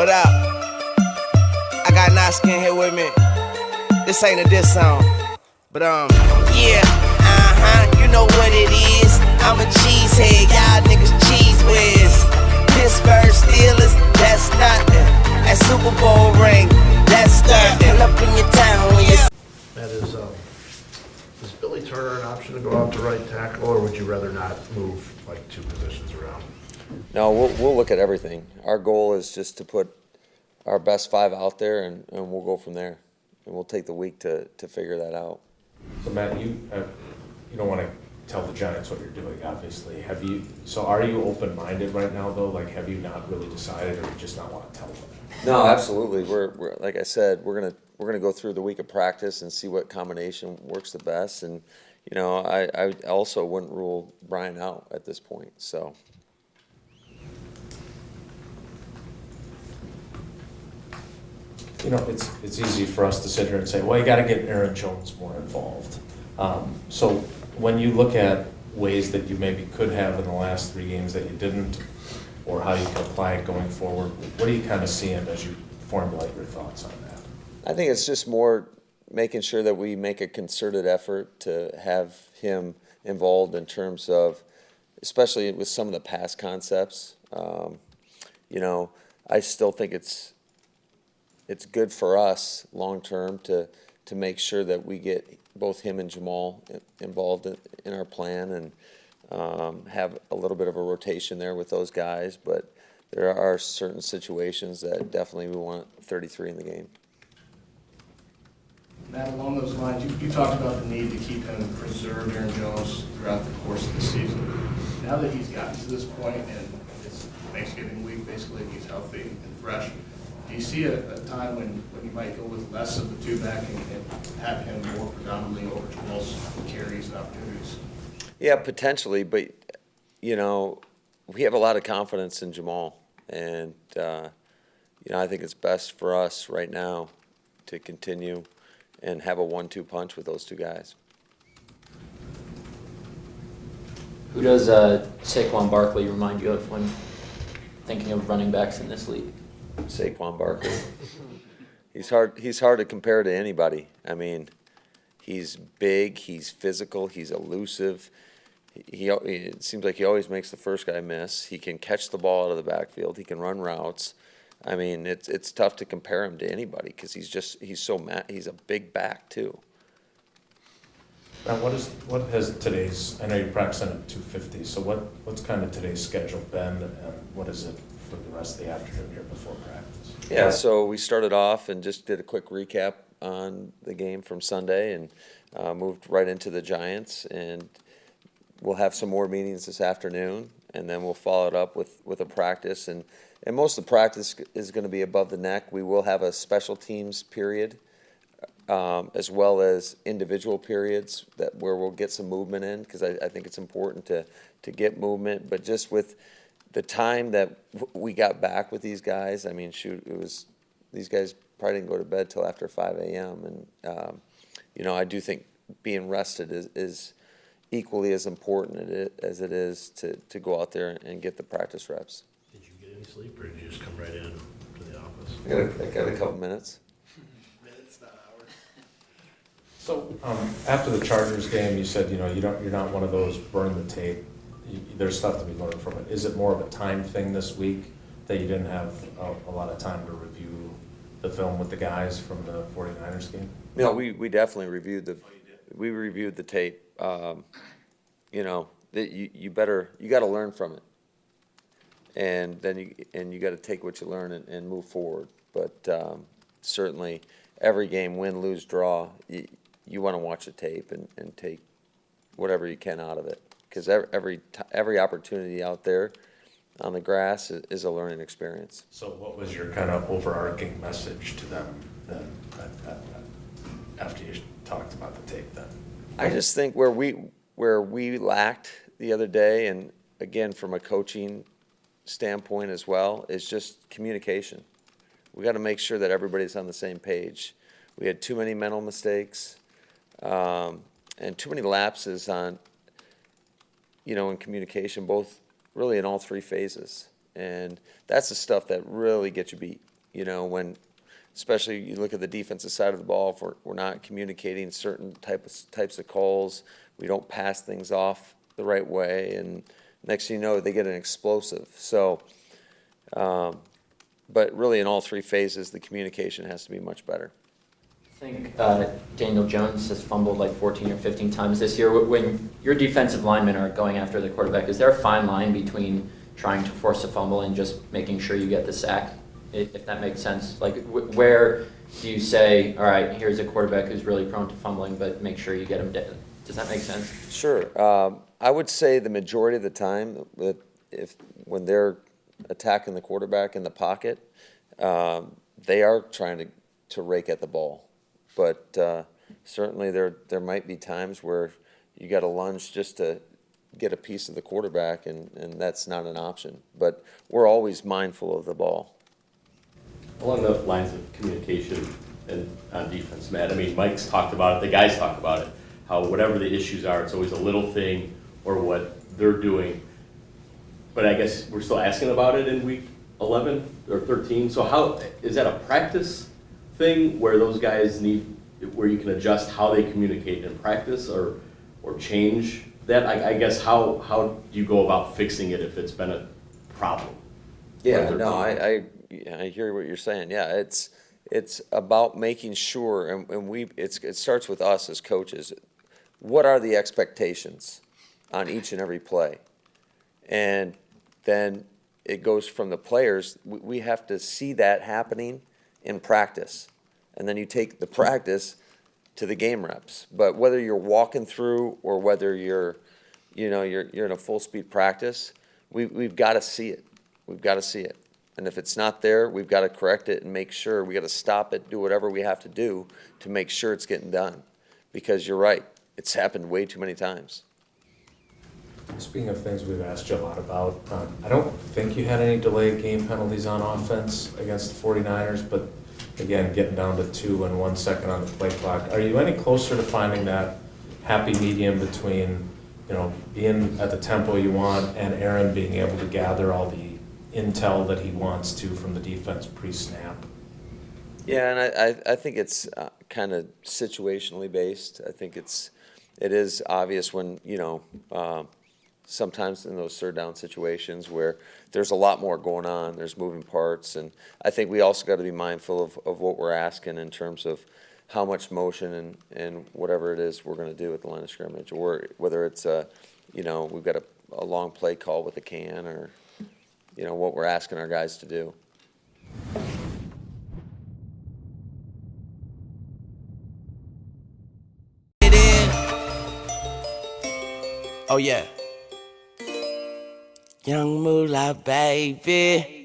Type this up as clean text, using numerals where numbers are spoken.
What up? I got Naskin here with me. This ain't a diss song, but yeah, you know what it is. I'm a cheesehead, y'all niggas cheese whiz. Pittsburgh Steelers, that's nothing. That Super Bowl ring, that's nothing. Pull up in your town when you. That is Billy Turner an option to go out to right tackle, or would you rather not move like two positions around? No, we'll look at everything. Our goal is just to put our best five out there, and we'll go from there. And we'll take the week to figure that out. So Matt, you don't want to tell the Giants what you're doing, obviously. So are you open-minded right now, though? Like, have you not really decided, or you just not want to tell them? No, absolutely. We're like I said, we're gonna go through the week of practice and see what combination works the best. And you know, I also wouldn't rule Brian out at this point. So. You know, it's easy for us to sit here and say, well, you got to get Aaron Jones more involved. So when you look at ways that you maybe could have in the last 3 games that you didn't, or how you can apply it going forward, what are you kind of seeing as you formulate your thoughts on that? I think it's just more making sure that we make a concerted effort to have him involved in terms of, especially with some of the past concepts. You know, I still think it's good for us long term to make sure that we get both him and Jamal involved in our plan and have a little bit of a rotation there with those guys. But there are certain situations that definitely we want 33 in the game. Matt, along those lines, you talked about the need to keep him and preserve Aaron Jones throughout the course of the season. Now that he's gotten to this point and it's Thanksgiving week, basically, he's healthy and fresh, do you see a time when you might go with less of the two-back and have him more predominantly over Jamal's carries and opportunities? Yeah, potentially, but, you know, we have a lot of confidence in Jamal. And, you know, I think it's best for us right now to continue and have a 1-2 punch with those two guys. Who does Saquon Barkley remind you of when thinking of running backs in this league? Saquon Barkley. He's hard to compare to anybody. I mean, he's big, he's physical, he's elusive. It seems like he always makes the first guy miss. He can catch the ball out of the backfield. He can run routes. I mean, it's tough to compare him to anybody because he's a big back too. Now, what has today's? I know you're practicing at 2:50. So what's kind of today's schedule been, and what is it for the rest of the afternoon here before practice? Yeah, so we started off and just did a quick recap on the game from Sunday and moved right into the Giants, and we'll have some more meetings this afternoon, and then we'll follow it up with a practice, and most of the practice is going to be above the neck. We will have a special teams period as well as individual periods where we'll get some movement in, because I think it's important to get movement, but just with the time that we got back with these guys, I mean, shoot, these guys probably didn't go to bed till after 5 a.m. And, you know, I do think being rested is equally as important as it is to go out there and get the practice reps. Did you get any sleep, or did you just come right in to the office? I got a couple minutes. Minutes, not hours. So after the Chargers game, you said you're not one of those burn the tape. There's stuff to be learned from it. Is it more of a time thing this week that you didn't have a lot of time to review the film with the guys from the 49ers game? No, we definitely reviewed the tape. You know, you got to learn from it, and then you got to take what you learn and move forward. But certainly, every game, win, lose, draw, you want to watch the tape and take whatever you can out of it, because every opportunity out there on the grass is a learning experience. So what was your kind of overarching message to them then after you talked about the tape then? I just think where we lacked the other day, and again from a coaching standpoint as well, is just communication. We got to make sure that everybody's on the same page. We had too many mental mistakes and too many lapses on, in communication, both really in all three phases. And that's the stuff that really gets you beat. when, especially you look at the defensive side of the ball, if we're not communicating certain types of calls, we don't pass things off the right way, and next thing you know, they get an explosive. So, but really in all three phases, the communication has to be much better. I think Daniel Jones has fumbled like 14 or 15 times this year. When your defensive linemen are going after the quarterback, is there a fine line between trying to force a fumble and just making sure you get the sack, if that makes sense? Like, where do you say, all right, here's a quarterback who's really prone to fumbling, but make sure you get him dead? Does that make sense? Sure. I would say the majority of the time, that when they're attacking the quarterback in the pocket, they are trying to rake at the ball. But certainly there might be times where you got to lunge just to get a piece of the quarterback, and that's not an option. But we're always mindful of the ball. Along the lines of communication and on defense, Matt, I mean, Mike's talked about it, the guys talk about it, how whatever the issues are, it's always a little thing or what they're doing. But I guess we're still asking about it in week 11 or 13. So how, is that a practice thing where those guys where you can adjust how they communicate in practice or change that? I guess how do you go about fixing it if it's been a problem? Yeah, no, I hear what you're saying. Yeah, it's about making sure, and it starts with us as coaches. What are the expectations on each and every play? And then it goes from the players. We have to see that happening in practice, and then you take the practice to the game reps. But whether you're walking through or whether you're in a full speed practice, we've got to see it. We've got to see it. And if it's not there, we've got to correct it and make sure. We got to stop it, do whatever we have to do to make sure it's getting done. Because you're right, it's happened way too many times. Speaking of things we've asked you a lot about, I don't think you had any delayed game penalties on offense against the 49ers, but again, getting down to 2 and 1 second on the play clock. Are you any closer to finding that happy medium between, being at the tempo you want and Aaron being able to gather all the intel that he wants to from the defense pre-snap? Yeah, and I think it's kind of situationally based. I think it is obvious when, sometimes in those third down situations where there's a lot more going on, there's moving parts, and I think we also got to be mindful of what we're asking in terms of how much motion and whatever it is we're going to do at the line of scrimmage, or whether it's we've got a long play call with a can, or what we're asking our guys to do. Oh yeah. Young Moolah, baby.